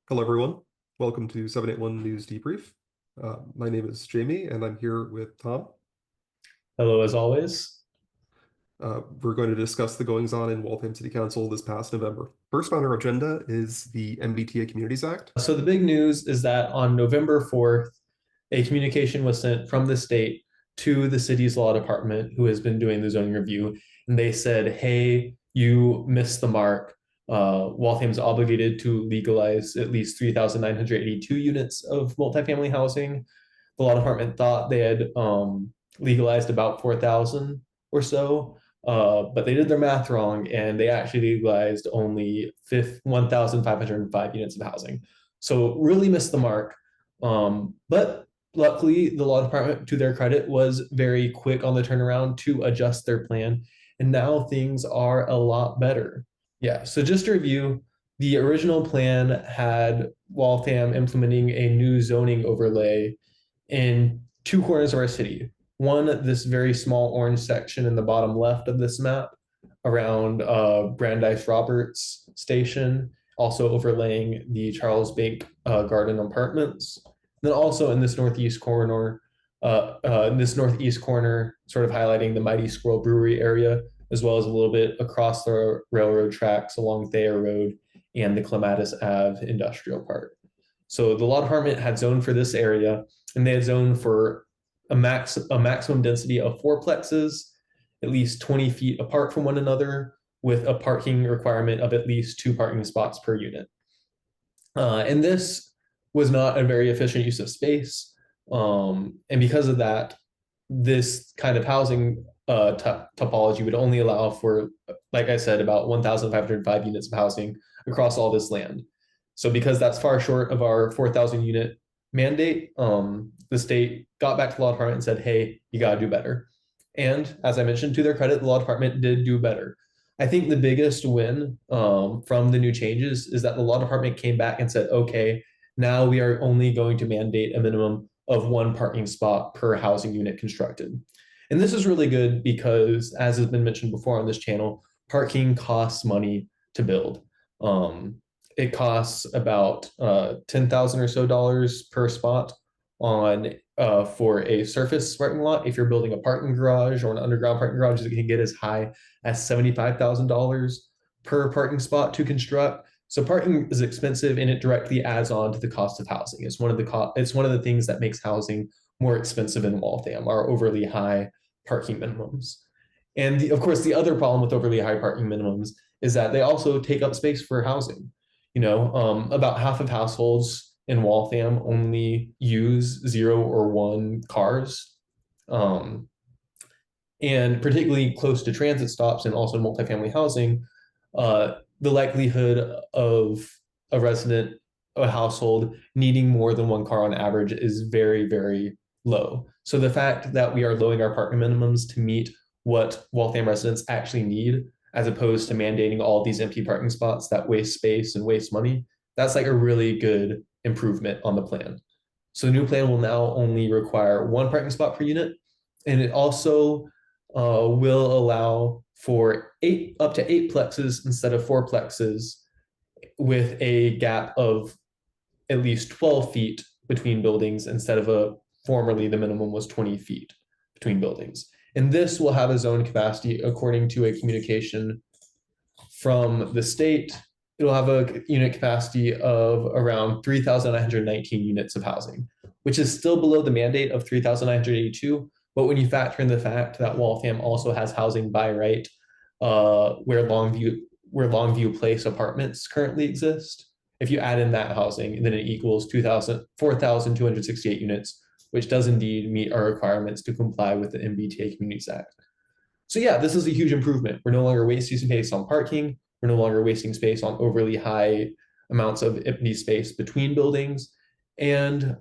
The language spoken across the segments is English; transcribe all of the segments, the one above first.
Hello, everyone. Welcome to 781 News Debrief. My name is Jamie, and I'm here with Tom. Hello, as always. We're going to discuss the goings-on in Waltham City Council this past November. First on our agenda is the MBTA Communities Act. So the big news is that on November 4th, a communication was sent from the state to the city's law department, who has been doing the zoning review, and they said, hey, you missed the mark. Waltham's obligated to legalize at least 3,982 units of multifamily housing. The law department thought they had legalized about 4,000 or so, but they did their math wrong, and they actually legalized only 1,505 units of housing. So really missed the mark. But luckily, the law department, to their credit, was very quick on the turnaround to adjust their plan. And now things are a lot better. Yeah, so just to review, the original plan had Waltham implementing a new zoning overlay in two corners of our city. One, this very small orange section in the bottom left of this map around Brandeis Roberts Station, also overlaying the Charles Bank Garden Apartments. Then also in this northeast corner, sort of highlighting the Mighty Squirrel Brewery area, as well as a little bit across the railroad tracks along Thayer Road and the Clematis Ave Industrial Park. So the law department had zoned for this area, and they had zoned for a maximum density of fourplexes, at least 20 feet apart from one another, with a parking requirement of at least 2 parking spots per unit. And this was not a very efficient use of space. And because of that, this kind of housing topology would only allow for, like I said, about 1,505 units of housing across all this land. So because that's far short of our 4,000 unit mandate, the state got back to the law department and said, hey, you got to do better. And as I mentioned, to their credit, the law department did do better. I think the biggest win from the new changes is that the law department came back and said, okay, now we are only going to mandate a minimum of 1 parking spot per housing unit constructed. And this is really good because, as has been mentioned before on this channel, parking costs money to build. It costs about $10,000 or so per spot on for a surface parking lot. If you're building a parking garage or an underground parking garage, it can get as high as $75,000 per parking spot to construct. So parking is expensive, and it directly adds on to the cost of housing. It's one of the things that makes housing more expensive in Waltham, are overly high parking minimums. And of course, the other problem with overly high parking minimums is that they also take up space for housing. About half of households in Waltham only use 0 or 1 cars. And particularly close to transit stops and also multifamily housing, the likelihood of a household needing more than 1 car on average is very, very low. So the fact that we are lowering our parking minimums to meet what Waltham residents actually need, as opposed to mandating all these empty parking spots that waste space and waste money, that's like a really good improvement on the plan. So the new plan will now only require 1 parking spot per unit, and it also will allow for up to 8 plexes instead of 4 plexes, with a gap of at least 12 feet between buildings instead of formerly the minimum was 20 feet between buildings. And this will have a zone capacity according to a communication from the state. It'll have a unit capacity of around 3,919 units of housing, which is still below the mandate of 3,982. But when you factor in the fact that Waltham also has housing by right, where Longview Place apartments currently exist, if you add in that housing, then it equals 4,268 units, which does indeed meet our requirements to comply with the MBTA Communities Act. So yeah, this is a huge improvement. We're no longer wasting space on parking. We're no longer wasting space on overly high amounts of empty space between buildings. And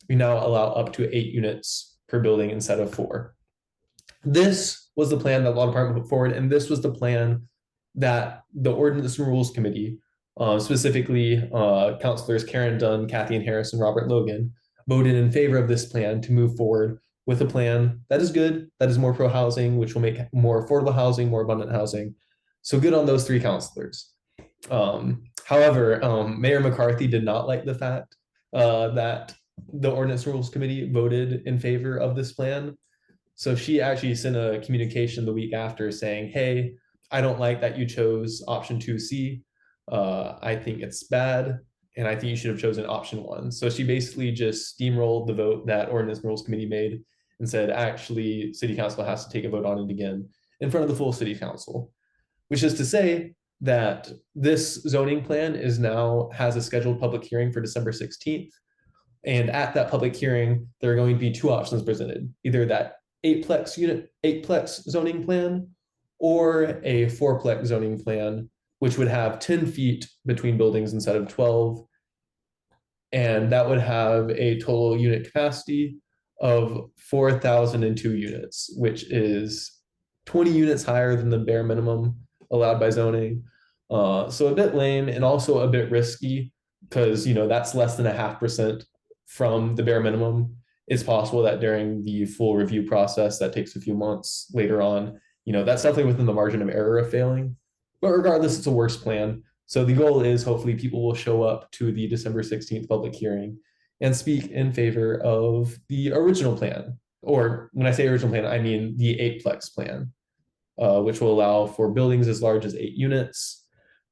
we now allow up to 8 units per building instead of 4. This was the plan that the law department put forward, and this was the plan that the Ordinance and Rules Committee, specifically Councilors Karen Dunn, Kathy and Harris, and Robert Logan, voted in favor of this plan to move forward with a plan that is good, that is more pro-housing, which will make more affordable housing, more abundant housing. So good on those 3 councilors. However, Mayor McCarthy did not like the fact that the Ordinance Rules Committee voted in favor of this plan. So she actually sent a communication the week after saying, hey, I don't like that you chose option 2C. I think it's bad, and I think you should have chosen option 1. So she basically just steamrolled the vote that Ordinance Rules Committee made and said, actually, City Council has to take a vote on it again in front of the full City Council, which is to say that this zoning plan is now has a scheduled public hearing for December 16th. And at that public hearing, there are going to be 2 options presented, either that eightplex zoning plan or a 4-plex zoning plan, which would have 10 feet between buildings instead of 12. And that would have a total unit capacity of 4,002 units, which is 20 units higher than the bare minimum allowed by zoning. So a bit lame and also a bit risky because, that's less than 0.5% from the bare minimum. It's possible that during the full review process that takes a few months later on, that's definitely within the margin of error of failing. But regardless, it's a worse plan. So the goal is hopefully people will show up to the December 16th public hearing and speak in favor of the original plan. Or when I say original plan, I mean the 8-plex plan, which will allow for buildings as large as 8 units,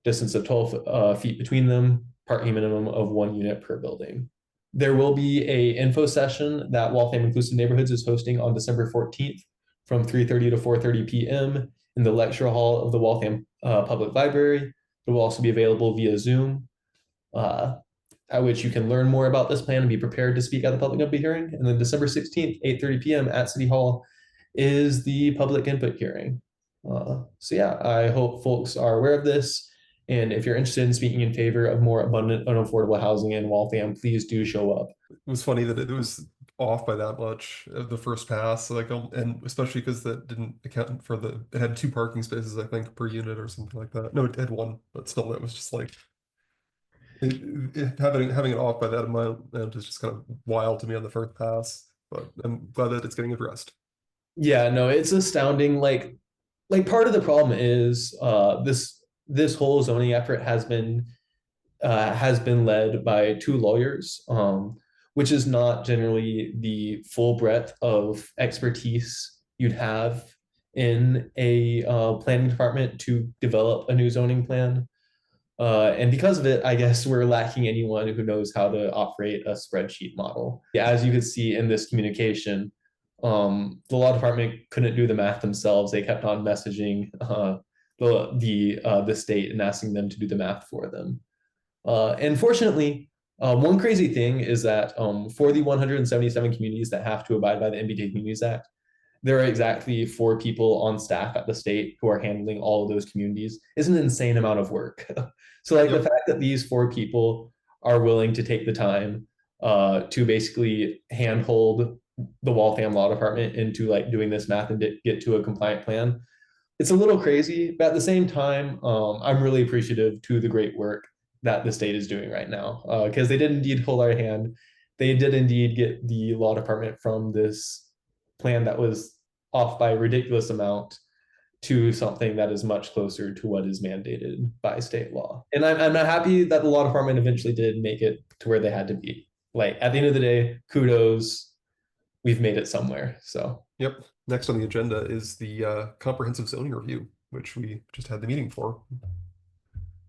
distance of 12 feet between them, parking minimum of 1 unit per building. There will be a info session that Waltham Inclusive Neighborhoods is hosting on December 14th from 3:30 to 4:30 p.m. in the lecture hall of the Waltham Public Library. It will also be available via Zoom, at which you can learn more about this plan and be prepared to speak at the public input hearing. And then December 16th, 8:30 p.m. at City Hall is the public input hearing. So yeah, I hope folks are aware of this. And if you're interested in speaking in favor of more abundant and affordable housing in Waltham, please do show up. It was funny that it was off by that much the first pass, and especially because that didn't account for it had 2 parking spaces, I think, per unit or something like that. No, it had 1, but still, that was just like having it off by that amount is just kind of wild to me on the first pass. But I'm glad that it's getting addressed. Yeah, no, it's astounding. Like part of the problem is this whole zoning effort has been led by 2 lawyers, which is not generally the full breadth of expertise you'd have in a planning department to develop a new zoning plan. And because of it, I guess we're lacking anyone who knows how to operate a spreadsheet model. As you could see in this communication, the law department couldn't do the math themselves. They kept on messaging the state and asking them to do the math for them. And fortunately, one crazy thing is that for the 177 communities that have to abide by the MBTA Communities Act, there are exactly 4 people on staff at the state who are handling all of those communities. Is an insane amount of work. So like the fact that these 4 people are willing to take the time to basically handhold the Waltham Law Department into like doing this math and get to a compliant plan, it's a little crazy, but at the same time, I'm really appreciative to the great work that the state is doing right now, because they did indeed hold our hand. They did indeed get the law department from this plan that was off by a ridiculous amount to something that is much closer to what is mandated by state law. And I'm not happy that the law department eventually did make it to where they had to be. Like at the end of the day, kudos, we've made it somewhere. So Yep. Next on the agenda is the comprehensive zoning review, which we just had the meeting for.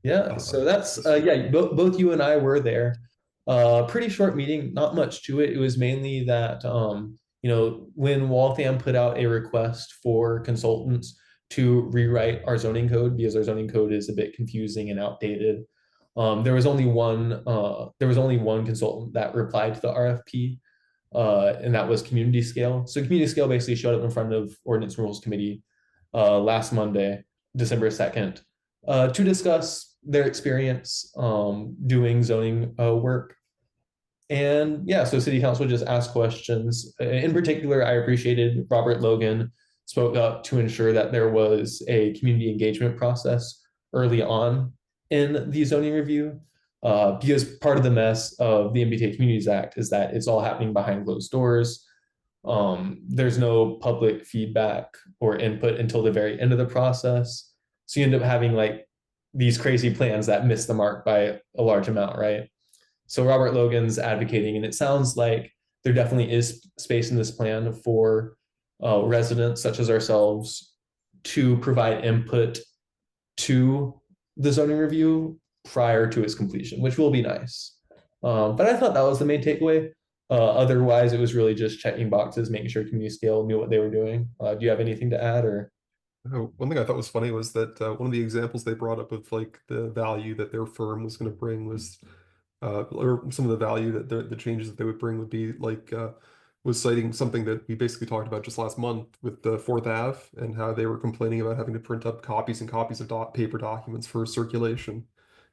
yeah, so that's both you and I were there. Pretty short meeting, not much to it. It was mainly that when Waltham put out a request for consultants to rewrite our zoning code because our zoning code is a bit confusing and outdated. There was only one consultant that replied to the RFP, and that was Community Scale. So Community Scale basically showed up in front of Ordinance Rules Committee last Monday, December 2nd, to discuss their experience doing zoning work. And yeah, so City Council just asked questions. In particular, I appreciated Robert Logan spoke up to ensure that there was a community engagement process early on in the zoning review, because part of the mess of the MBTA Communities Act is that it's all happening behind closed doors. There's no public feedback or input until the very end of the process. So you end up having like these crazy plans that miss the mark by a large amount, right? So Robert Logan's advocating, and it sounds like there definitely is space in this plan for residents such as ourselves to provide input to the zoning review prior to its completion, which will be nice. But I thought that was the main takeaway. Otherwise, it was really just checking boxes, making sure community scale knew what they were doing. Do you have anything to add, or? One thing I thought was funny was that one of the examples they brought up of like the value that their firm was going to bring was, or some of the value that the changes that they would bring would be like, was citing something that we basically talked about just last month with the Fourth Ave and how they were complaining about having to print up copies and copies of paper documents for circulation.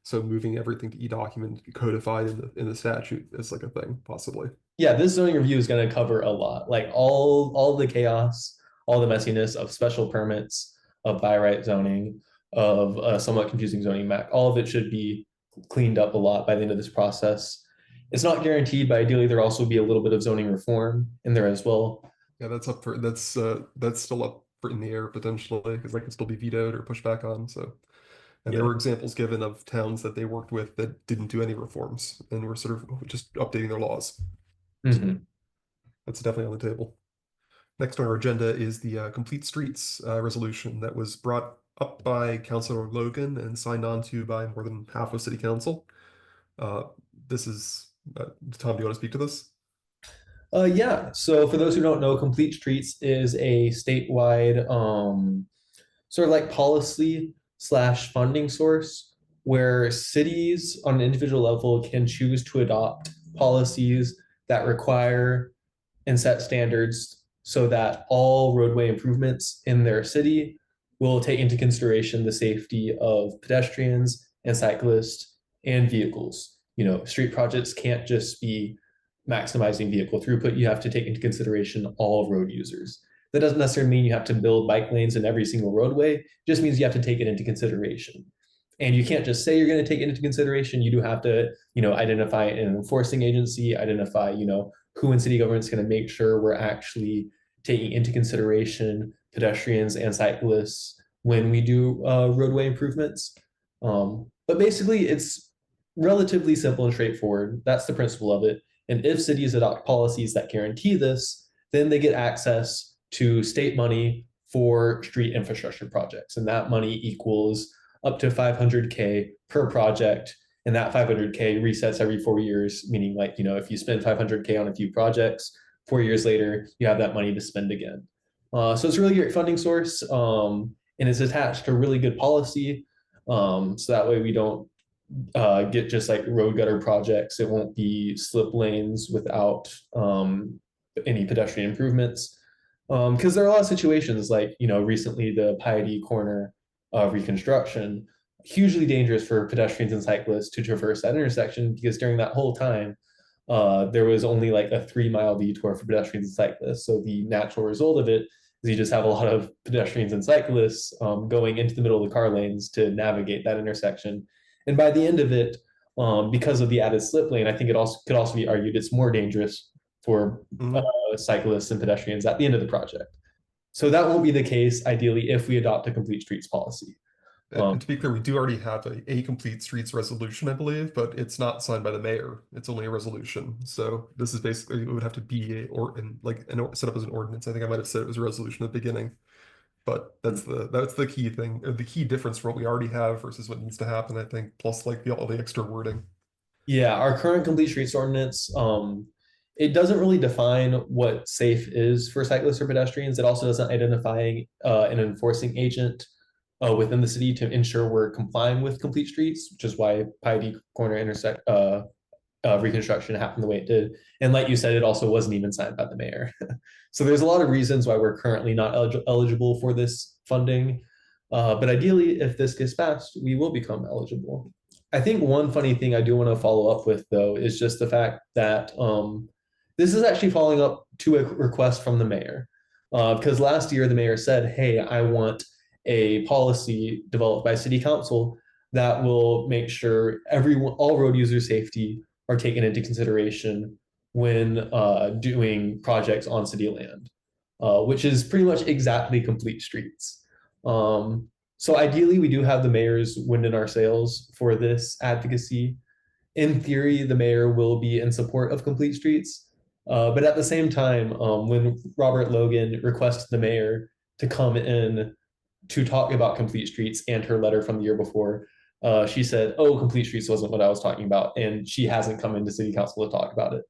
So moving everything to e-document codified in the statute is like a thing, possibly. Yeah, this zoning review is going to cover a lot, like all the chaos, all the messiness of special permits, of by right zoning, of somewhat confusing zoning map. All of it should be cleaned up a lot by the end of this process. It's not guaranteed, but ideally there also be a little bit of zoning reform in there as well. Yeah, that's still up for in the air potentially because that could still be vetoed or pushed back on. So, and there Yeah. were examples given of towns that they worked with that didn't do any reforms and were sort of just updating their laws. So Mhm. that's definitely on the table. Next on our agenda is the Complete Streets resolution that was brought up by Councilor Logan and signed on to by more than half of City Council. Uh, this is Tom, do you want to speak to this? Yeah. So for those who don't know, Complete Streets is a statewide sort of like policy slash funding source where cities on an individual level can choose to adopt policies that require and set standards so that all roadway improvements in their city will take into consideration the safety of pedestrians and cyclists and vehicles. You know, street projects can't just be maximizing vehicle throughput. You have to take into consideration all road users. That doesn't necessarily mean you have to build bike lanes in every single roadway. It just means you have to take it into consideration. And you can't just say you're going to take it into consideration. You do have to, identify an enforcing agency, identify, who in city government is going to make sure we're actually taking into consideration pedestrians and cyclists when we do roadway improvements. But basically, it's relatively simple and straightforward. That's the principle of it. And if cities adopt policies that guarantee this, then they get access to state money for street infrastructure projects. And that money equals up to 500K per project. And that 500K resets every 4 years, meaning like, if you spend 500K on a few projects, 4 years later, you have that money to spend again. So it's a really great funding source, and it's attached to really good policy. So that way we don't get just like road gutter projects. It won't be slip lanes without any pedestrian improvements. Because there are a lot of situations like, recently the Piety Corner reconstruction, hugely dangerous for pedestrians and cyclists to traverse that intersection because during that whole time, there was only like a 3 mile detour for pedestrians and cyclists. So the natural result of it is you just have a lot of pedestrians and cyclists going into the middle of the car lanes to navigate that intersection. And by the end of it, because of the added slip lane, I think it also could also be argued it's more dangerous for Mhm. cyclists and pedestrians at the end of the project. So that won't be the case, ideally, if we adopt a complete streets policy. And to be clear, we do already have a complete streets resolution, I believe, but it's not signed by the mayor. It's only a resolution. So this is basically, it would have to be set up as an ordinance. I think I might have said it was a resolution at the beginning, but that's the key thing, or the key difference from what we already have versus what needs to happen, I think, plus like all the extra wording. Yeah, our current complete streets ordinance, it doesn't really define what safe is for cyclists or pedestrians. It also doesn't identify an enforcing agent within the city to ensure we're complying with complete streets, which is why Piety Corner intersect reconstruction happened the way it did. And like you said, it also wasn't even signed by the mayor. So there's a lot of reasons why we're currently not eligible for this funding. But ideally, if this gets passed, we will become eligible. I think one funny thing I do want to follow up with, though, is just the fact that this is actually following up to a request from the mayor. Because last year, the mayor said, hey, I want a policy developed by city council that will make sure all road user safety are taken into consideration when doing projects on city land, which is pretty much exactly complete streets. So ideally, we do have the mayor's wind in our sails for this advocacy. In theory, the mayor will be in support of complete streets. But at the same time, when Robert Logan requested the mayor to come in to talk about complete streets and her letter from the year before, she said, "Oh, complete streets wasn't what I was talking about," and she hasn't come into city council to talk about it.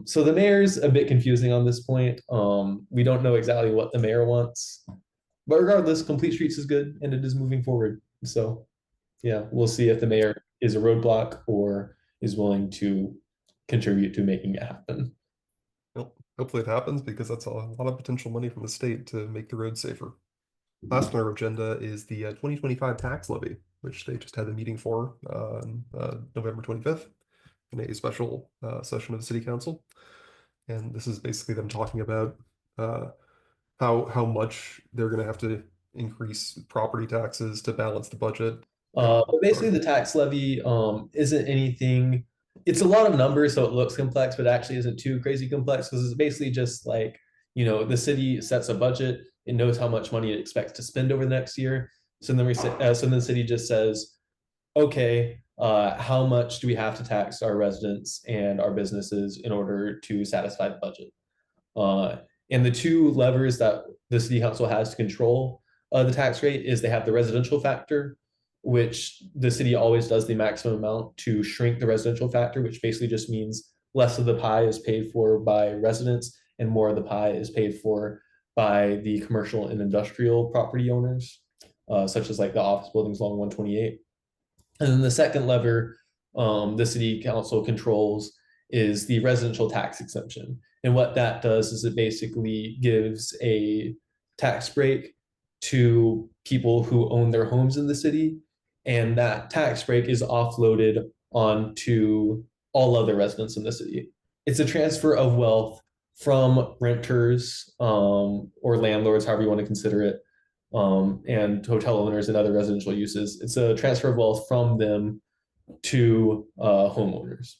So the mayor's a bit confusing on this point. We don't know exactly what the mayor wants, but regardless, complete streets is good and it is moving forward. So yeah, we'll see if the mayor is a roadblock or is willing to contribute to making it happen. Well, hopefully it happens because that's a lot of potential money from the state to make the roads safer. Last on our agenda is the 2025 tax levy, which they just had a meeting for on November 25th in a special session of the city council. And this is basically them talking about how much they're going to have to increase property taxes to balance the budget. But basically, the tax levy isn't anything. It's a lot of numbers, so it looks complex, but actually isn't too crazy complex because it's basically just like, the city sets a budget, it knows how much money it expects to spend over the next year. So then the city just says, okay, how much do we have to tax our residents and our businesses in order to satisfy the budget? Uh, and the two levers that the city council has to control the tax rate is they have the residential factor, which the city always does the maximum amount to shrink the residential factor, which basically just means less of the pie is paid for by residents and more of the pie is paid for by the commercial and industrial property owners, such as like the office buildings along 128. And then the second lever the city council controls is the residential tax exemption. And what that does is it basically gives a tax break to people who own their homes in the city. And that tax break is offloaded onto all other residents in the city. It's a transfer of wealth from renters or landlords, however you want to consider it, and hotel owners and other residential uses. It's a transfer of wealth from them to homeowners.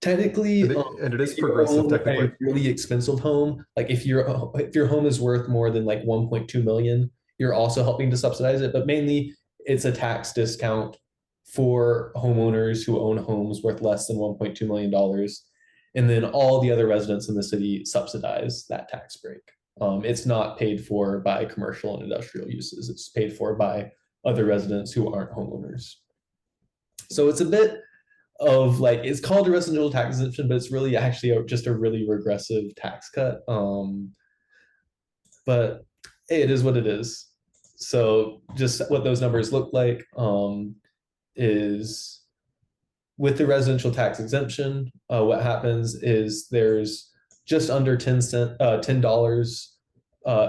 Technically, And it is if you progressive own technically. a really expensive home, like if your home is worth more than like 1.2 million, you're also helping to subsidize it. But mainly, it's a tax discount for homeowners who own homes worth less than 1.2 million dollars, and then all the other residents in the city subsidize that tax break. It's not paid for by commercial and industrial uses. It's paid for by other residents who aren't homeowners. So it's a bit of like, it's called a residential tax exemption, but it's really actually just a really regressive tax cut. But hey, it is what it is. So just what those numbers look like is with the residential tax exemption, what happens is there's just under $10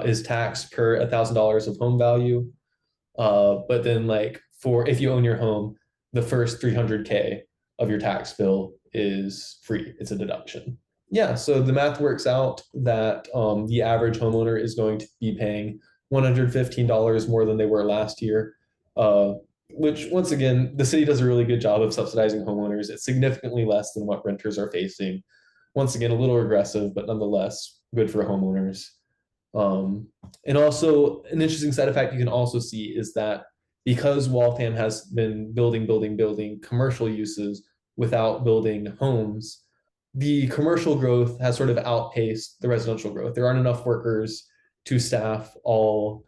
is taxed per $1,000 of home value. But then like for if you own your home, the first 300K of your tax bill is free. It's a deduction. Yeah, so the math works out that the average homeowner is going to be paying $115 more than they were last year, which once again, the city does a really good job of subsidizing homeowners. It's significantly less than what renters are facing. Once again, a little regressive, but nonetheless good for homeowners. And also an interesting side effect you can also see is that because Waltham has been building commercial uses without building homes, the commercial growth has sort of outpaced the residential growth. There aren't enough workers to staff all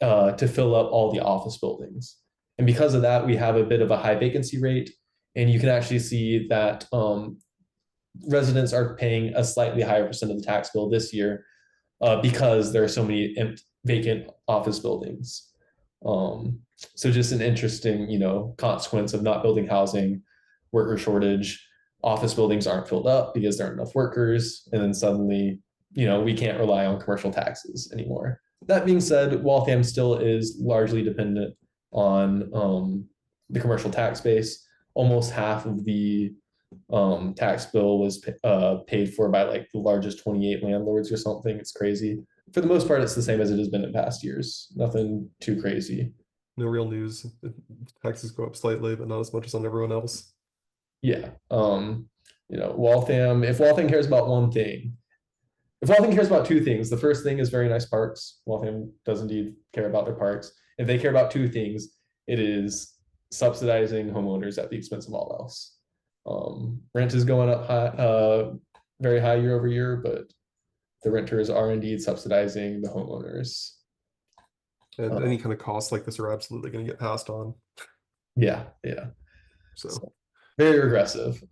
to fill up all the office buildings. And because of that, we have a bit of a high vacancy rate. And you can actually see that residents are paying a slightly higher percent of the tax bill this year because there are so many vacant office buildings. So just an interesting, consequence of not building housing, worker shortage, office buildings aren't filled up because there aren't enough workers. And then suddenly, we can't rely on commercial taxes anymore. That being said, Waltham still is largely dependent on the commercial tax base. Almost half of the tax bill was paid for by like the largest 28 landlords or something. It's crazy. For the most part, it's the same as it has been in past years. Nothing too crazy. No real news. Taxes go up slightly, but not as much as on everyone else. Yeah. Waltham, if Waltham cares about one thing, if Waltham cares about two things, the first thing is very nice parks. Waltham does indeed care about their parks. If they care about two things, it is subsidizing homeowners at the expense of all else. Rent is going up high, very high year over year, but the renters are indeed subsidizing the homeowners. And any kind of costs like this are absolutely going to get passed on. Yeah, yeah. So Very regressive.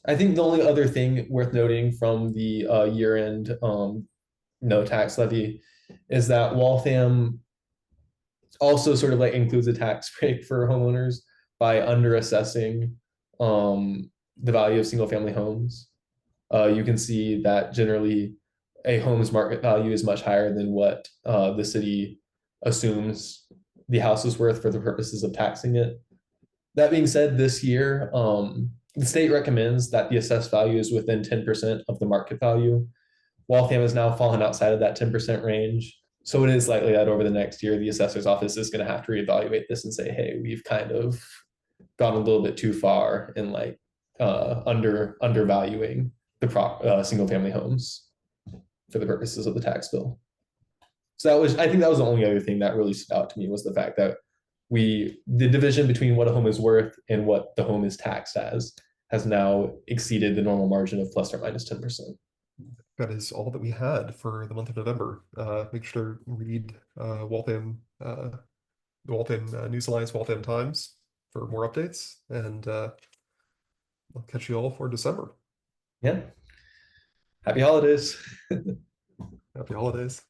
I think the only other thing worth noting from the year-end no tax levy is that Waltham also sort of like includes a tax break for homeowners by under assessing the value of single family homes. You can see that generally a home's market value is much higher than what the city assumes the house is worth for the purposes of taxing it. That being said, this year, the state recommends that the assessed value is within 10% of the market value. Waltham has now fallen outside of that 10% range. So it is likely that over the next year, the assessor's office is going to have to reevaluate this and say, hey, we've kind of gone a little bit too far in like undervaluing the single family homes for the purposes of the tax bill. So I think that was the only other thing that really stood out to me was the fact that the division between what a home is worth and what the home is taxed as has now exceeded the normal margin of plus or minus 10%. that is all that we had for the month of November. Make sure to read Waltham, the Waltham News Alliance, Waltham Times for more updates, and I'll catch you all for December. Yeah. Happy holidays. Happy holidays.